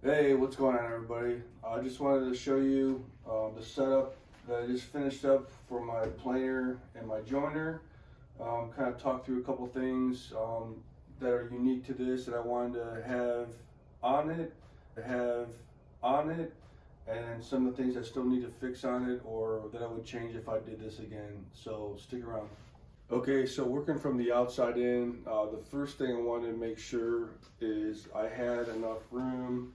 Hey, what's going on, everybody? I just wanted to show you the setup that I just finished up for my planer and my joiner. Kind of talk through a couple things that are unique to this that I wanted to have on it, and some of the things I still need to fix on it or that I would change if I did this again. So stick around. Okay, so working from the outside in, the first thing I wanted to make sure is I had enough room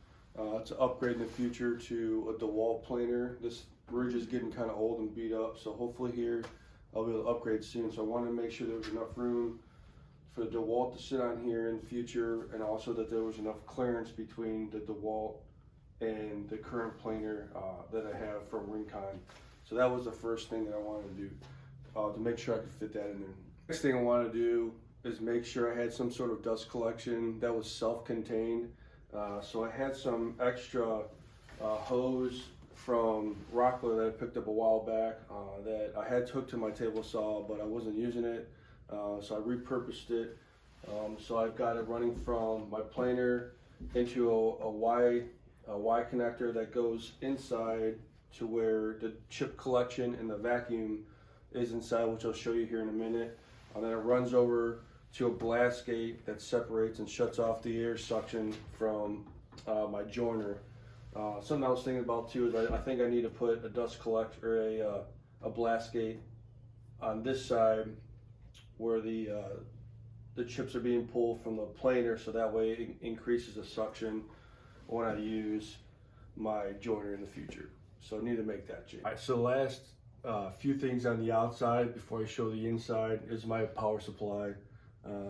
to upgrade in the future to a DeWalt planer. This ridge is getting kind of old and beat up, so hopefully here I'll be able to upgrade soon. So I wanted to make sure there was enough room for the DeWalt to sit on here in the future, and also that there was enough clearance between the DeWalt and the current planer that I have from Rincon. So that was the first thing that I wanted to do to make sure I could fit that in there. Next thing I want to do is make sure I had some sort of dust collection that was self-contained. So I had some extra hose from Rockler that I picked up a while back that I had hooked to my table saw, but I wasn't using it, so I repurposed it. So I've got it running from my planer into a Y connector that goes inside to where the chip collection and the vacuum is inside, which I'll show you here in a minute. And then it runs over to a blast gate that separates and shuts off the air suction from my joiner. Something I was thinking about too is I think I need to put a dust collector or a blast gate on this side where the chips are being pulled from the planer, so that way it increases the suction when I use my joiner in the future. So I need to make that change. All right, so last few things on the outside before I show the inside is my power supply.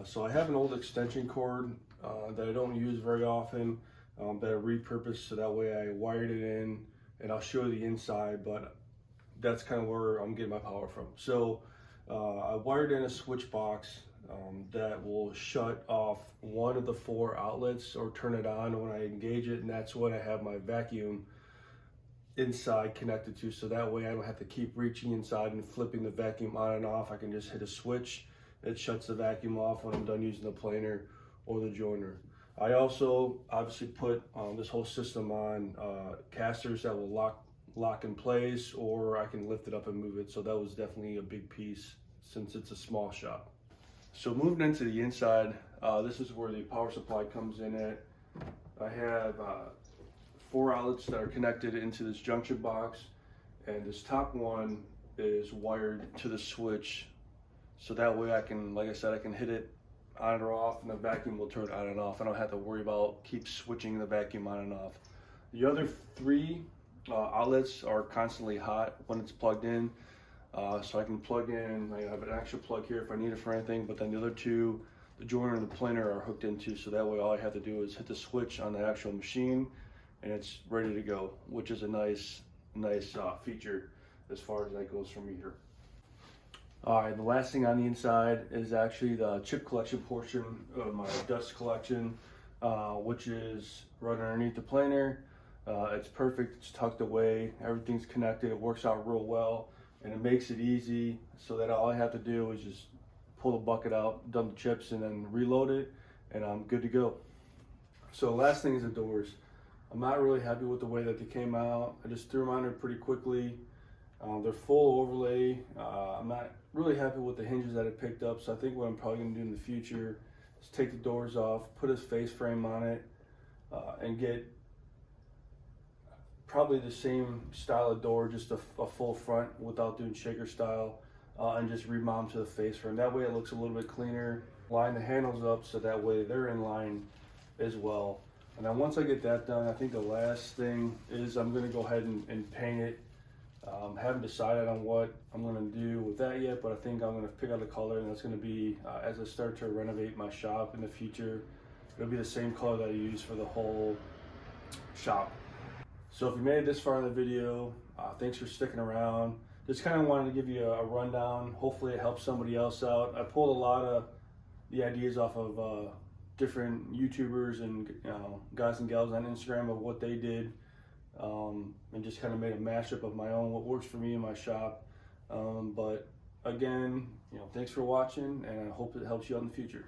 So I have an old extension cord that I don't use very often that I repurposed, so that way I wired it in, and I'll show you the inside, but that's kind of where I'm getting my power from. So I wired in a switch box that will shut off one of the 4 outlets or turn it on when I engage it, and that's what I have my vacuum inside connected to, so that way I don't have to keep reaching inside and flipping the vacuum on and off. I can just hit a switch. It shuts the vacuum off when I'm done using the planer or the joiner. I also obviously put this whole system on casters that will lock in place, or I can lift it up and move it. So that was definitely a big piece since it's a small shop. So moving into the inside, this is where the power supply comes in at. I have 4 outlets that are connected into this junction box, and this top one is wired to the switch. So that way I can, like I said, I can hit it on or off, and the vacuum will turn on and off. I don't have to worry about keep switching the vacuum on and off. The other 3 outlets are constantly hot when it's plugged in. So I can plug in, I have an extra plug here if I need it for anything, but then the other 2, the joiner and the planer, are hooked into, so that way all I have to do is hit the switch on the actual machine and it's ready to go, which is a nice feature as far as that goes for me here. All right, the last thing on the inside is actually the chip collection portion of my dust collection, which is right underneath the planer. It's perfect, it's tucked away, everything's connected, it works out real well, and it makes it easy so that all I have to do is just pull the bucket out, dump the chips, and then reload it, and I'm good to go. So last thing is the doors. I'm not really happy with the way that they came out. I just threw them on there pretty quickly. They're full overlay. I'm not really happy with the hinges that I picked up, so I think what I'm probably going to do in the future is take the doors off, put a face frame on it, and get probably the same style of door, just a full front without doing shaker style, and just remount to the face frame. That way it looks a little bit cleaner. Line the handles up so that way they're in line as well. And then once I get that done, I think the last thing is I'm going to go ahead and paint it. Haven't decided on what I'm going to do with that yet, but I think I'm going to pick out a color, and that's going to be, as I start to renovate my shop in the future, it'll be the same color that I use for the whole shop. So if you made it this far in the video, thanks for sticking around. Just kind of wanted to give you a rundown. Hopefully it helps somebody else out. I pulled a lot of the ideas off of different YouTubers and guys and gals on Instagram of what they did, and just kind of made a mashup of my own, what works for me in my shop. But again, thanks for watching, and I hope it helps you out in the future.